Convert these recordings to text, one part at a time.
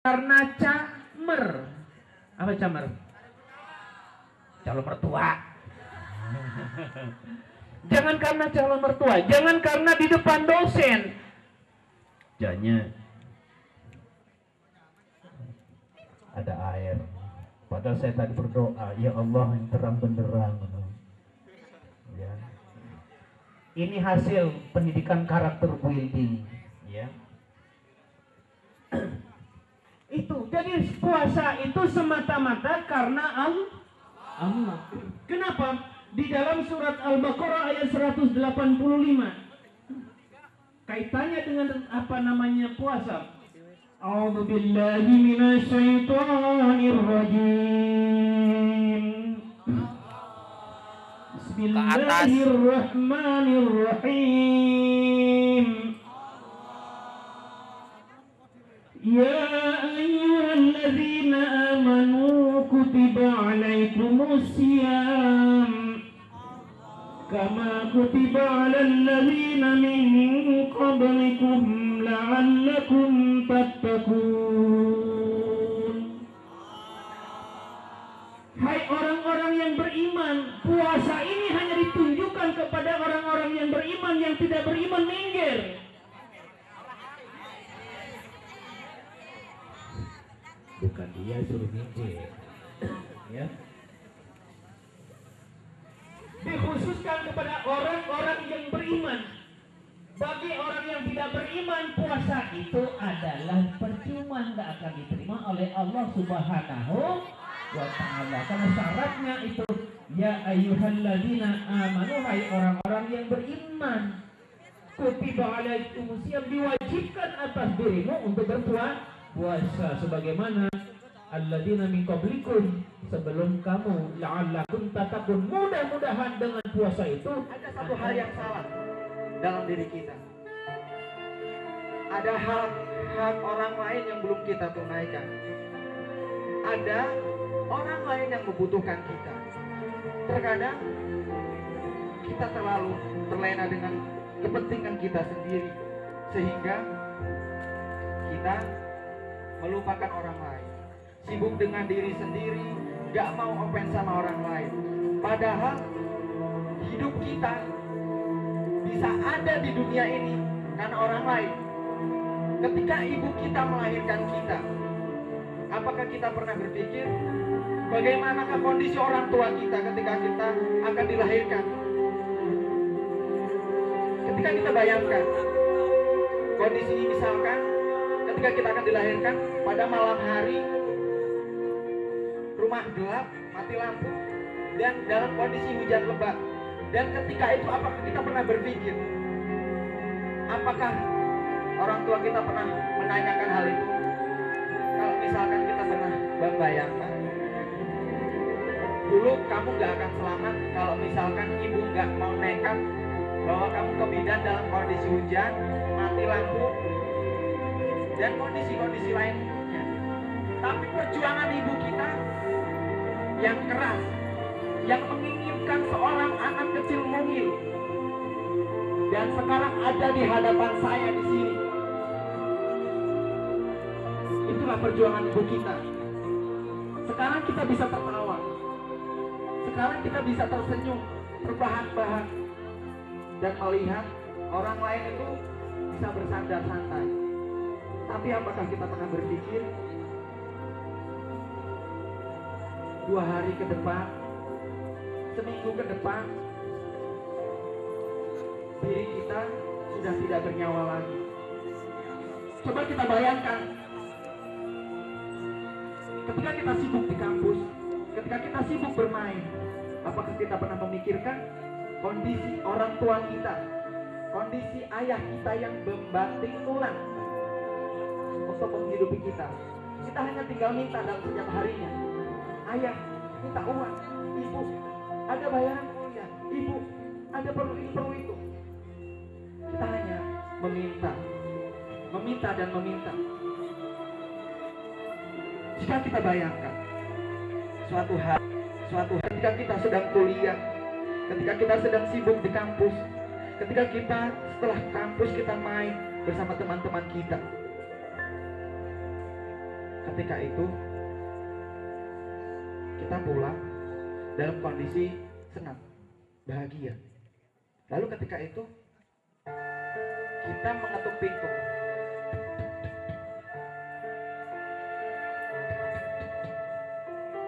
karena camer. Apa camer? Calon mertua. Jangan karena calon mertua, jangan karena di depan dosen. Janya ada air. Padahal saya tadi berdoa, ya Allah yang terang benderang. Ya. Ini hasil pendidikan karakter building, ya. Itu jadi puasa itu semata-mata karena Allah. Kenapa? Di dalam surat Al-Baqarah ayat 185 kaitannya dengan apa namanya puasa. A'udzu billahi minasyaitonir rajim. Bismillahirrahmanirrahim. Ya ayyuhalladzina amanu kutiba alaikumus syiyam kama kutiba alal ladzina min qablikum la'allakum tattaqun. Hai orang-orang yang beriman, puasa ini hanya ditunjukkan kepada orang-orang yang beriman, yang tidak beriman minggir. Bukan dia suruh minggir. Ya. Dikhususkan kepada orang-orang yang beriman. Bagi orang yang tidak beriman, puasa itu adalah percuma, tidak akan diterima oleh Allah Subhanahu wa ta'ala. Karena syaratnya itu ya ayyuhalladzina amanu, hai orang-orang yang beriman, kutiba alaikumus syiyam, diwajibkan atas dirimu untuk berpuasa sebagaimana alladzina min qablikum, sebelum kamu, la'allakum tattaqun, mudah-mudahan dengan puasa itu. Ada satu hal yang salah dalam diri kita. Ada hak orang lain yang belum kita tunaikan. Ada orang lain yang membutuhkan kita. Terkadang kita terlalu terlena dengan kepentingan kita sendiri, sehingga kita melupakan orang lain, sibuk dengan diri sendiri, gak mau open sama orang lain. Padahal hidup kita bisa ada di dunia ini karena orang lain. Ketika ibu kita melahirkan kita, apakah kita pernah berpikir bagaimanakah kondisi orang tua kita ketika kita akan dilahirkan? Ketika kita bayangkan kondisi ini, misalkan ketika kita akan dilahirkan pada malam hari, rumah gelap, mati lampu, dan dalam kondisi hujan lebat. Dan ketika itu apakah kita pernah berpikir, apakah orang tua kita pernah menanyakan hal itu? Kalau misalkan kita pernah membayangkan, dulu kamu gak akan selamat kalau misalkan ibu gak mau nekat bawa kamu ke bidan dalam kondisi hujan, mati lampu, dan kondisi-kondisi lainnya. Tapi perjuangan ibu kita yang keras, yang menginginkan seorang anak kecil mungil, dan sekarang ada di hadapan saya di sini. Itulah perjuangan ibu kita. Sekarang kita bisa tertawa, sekarang kita bisa tersenyum, terbahak-bahak, dan melihat orang lain itu bisa bersandar santai. Tapi apakah kita pernah berpikir 2 hari ke depan, seminggu ke depan, diri kita sudah tidak bernyawa lagi? Coba kita bayangkan, ketika kita sibuk di kampus, ketika kita sibuk bermain, apakah kita pernah memikirkan kondisi orang tua kita, kondisi ayah kita yang membanting tulang untuk menghidupi kita? Kita hanya tinggal minta dalam setiap harinya. Ayah, minta uang. Ibu, ada bayaran kuliah. Ibu, ada perlu ini, perlu itu. Kita hanya meminta, meminta dan meminta. Jika kita bayangkan suatu hari ketika kita sedang kuliah, ketika kita sedang sibuk di kampus, ketika kita setelah kampus kita main bersama teman-teman kita, ketika itu kita pulang dalam kondisi senang, bahagia. Lalu ketika itu kita mengetuk pintu.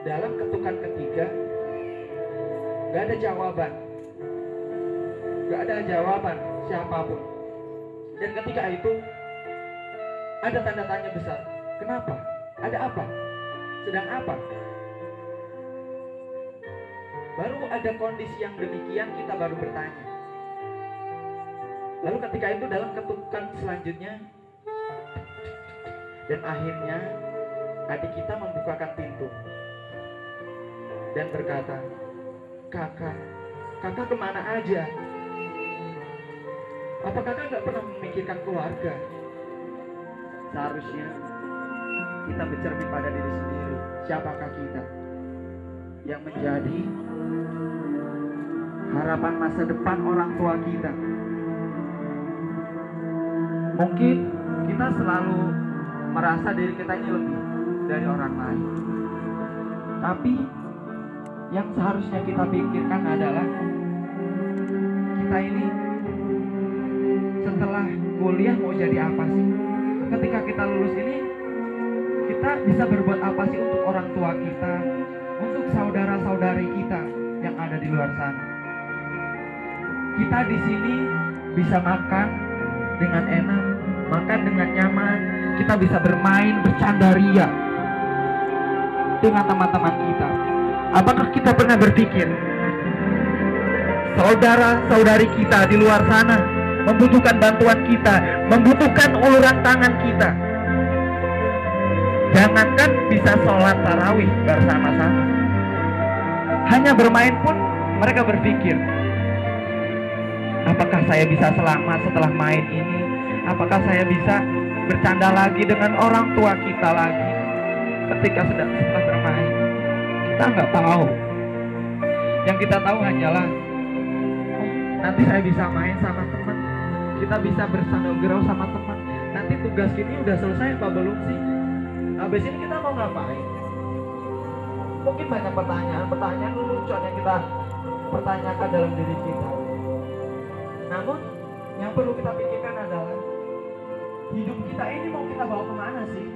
Dalam ketukan ketiga gak ada jawaban, siapapun. Dan ketika itu ada tanda tanya besar. Kenapa? Ada apa? Sedang apa? Baru ada kondisi yang demikian kita baru bertanya. Lalu ketika itu dalam ketukan selanjutnya, dan akhirnya adik kita membukakan pintu dan berkata, kakak kemana aja? Apa kakak gak pernah memikirkan keluarga? Seharusnya kita bercermin pada diri sendiri. Siapakah kita yang menjadi harapan masa depan orang tua kita? Mungkin kita selalu merasa diri kita ini lebih dari orang lain. Tapi yang seharusnya kita pikirkan adalah kita ini setelah kuliah mau jadi apa sih? Ketika kita lulus ini, kita bisa berbuat apa sih untuk orang tua kita, untuk saudara-saudari kita yang ada di luar sana? Kita di sini bisa makan dengan enak, makan dengan nyaman, kita bisa bermain, bercanda ria dengan teman-teman kita. Apakah kita pernah berpikir saudara-saudari kita di luar sana membutuhkan bantuan kita, membutuhkan uluran tangan kita? Jangankan bisa sholat tarawih bersama-sama, hanya bermain pun mereka berpikir, apakah saya bisa selamat setelah main ini? Apakah saya bisa bercanda lagi dengan orang tua kita lagi ketika setelah bermain? Kita nggak tahu. Yang kita tahu hanyalah, nanti saya bisa main sama teman, kita bisa bersama gurau sama teman. Nanti tugas ini udah selesai apa belum sih? Habis ini kita mau ngapain? Mungkin banyak pertanyaan lucu yang kita pertanyakan dalam diri kita. Namun yang perlu kita pikirkan adalah hidup kita ini mau kita bawa kemana sih?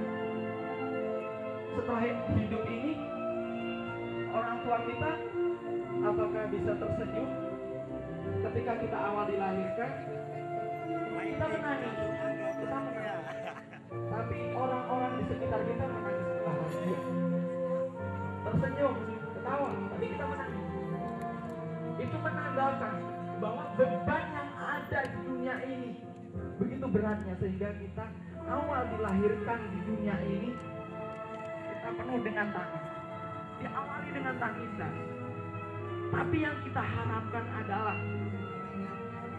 Setelah hidup ini, orang tua kita apakah bisa tersenyum ketika kita awal dilahirkan? Kita menangis. Tapi orang-orang di sekitar kita menangis bahagia, tersenyum, ketawa, tapi kita menangis. Itu menandakan bahwa beban yang ada di dunia ini begitu beratnya, sehingga kita awal dilahirkan di dunia ini kita penuh dengan tangis, diawali dengan tangisan. Tapi yang kita harapkan adalah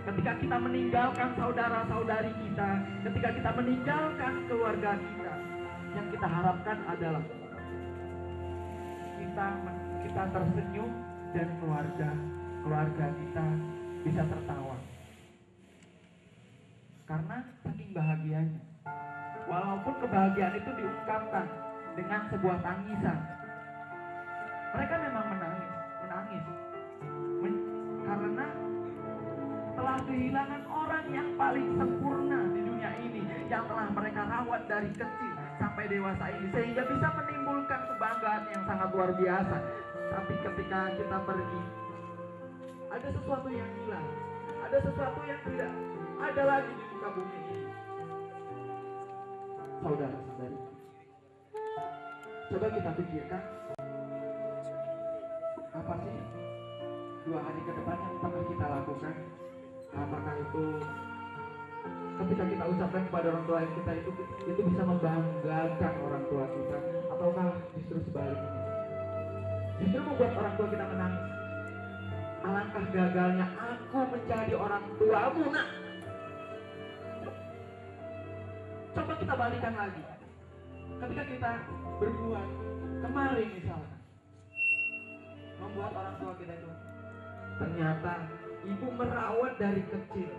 ketika kita meninggalkan saudara-saudari kita, ketika kita meninggalkan keluarga kita, yang kita harapkan adalah kita tersenyum dan keluarga kita bisa tertawa. Karena saking bahagianya, walaupun kebahagiaan itu diungkapkan dengan sebuah tangisan, mereka memang menangis karena telah kehilangan orang yang paling sempurna di dunia ini, yang telah mereka rawat dari kecil sampai dewasa ini, sehingga bisa menimbulkan kebanggaan yang sangat luar biasa. Tapi ketika kita pergi, ada sesuatu yang hilang, ada sesuatu yang tidak ada lagi di muka bumi ini. Saudara-saudari, coba kita pikirkan, apa sih 2 hari ke depan yang pernah kita lakukan? Apakah itu ketika kita ucapkan kepada orang tua kita itu bisa membanggakan orang tua kita, ataukah justru sebaliknya, justru membuat orang tua kita menangis? Alangkah gagalnya aku menjadi orang tuamu, nak. Coba kita balikan lagi. Ketika kita berbuat kemarin misalnya, membuat orang tua kita itu, ternyata ibu merawat dari kecil,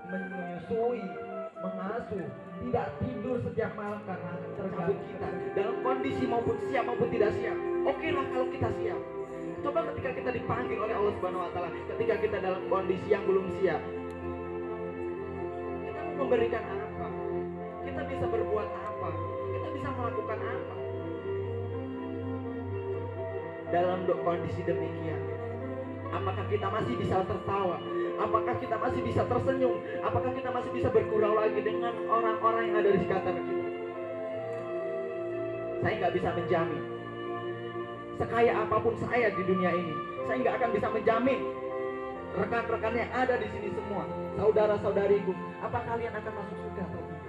menyusui, mengasuh, tidak tidur setiap malam karena terganggu kita dalam kondisi maupun siap maupun tidak siap. Oke lah kalau kita siap. Coba ketika kita dipanggil oleh Allah Subhanahu wa taala, ketika kita dalam kondisi yang belum siap, kita mau memberikan apa? Kita bisa berbuat apa? Kita bisa melakukan apa? Dalam kondisi demikian, apakah kita masih bisa tertawa? Apakah kita masih bisa tersenyum? Apakah kita masih bisa bergurau lagi dengan orang-orang yang ada di sekitar kita? Saya nggak bisa menjamin. Sekaya apapun saya di dunia ini, saya nggak akan bisa menjamin rekan-rekan yang ada di sini semua, saudara-saudariku, apa kalian akan masuk surga atau tidak?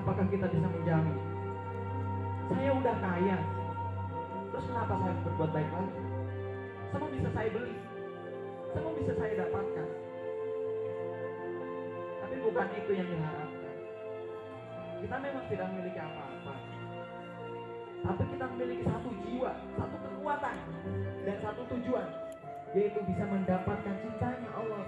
Apakah kita bisa menjamin? Saya udah kaya, terus kenapa saya harus berbuat baik lagi? Semua bisa saya beli, semua bisa saya dapatkan. Tapi bukan itu yang diharapkan. Kita memang tidak memiliki apa-apa, tapi kita memiliki satu jiwa, satu kekuatan, dan satu tujuan, yaitu bisa mendapatkan cintanya Allah.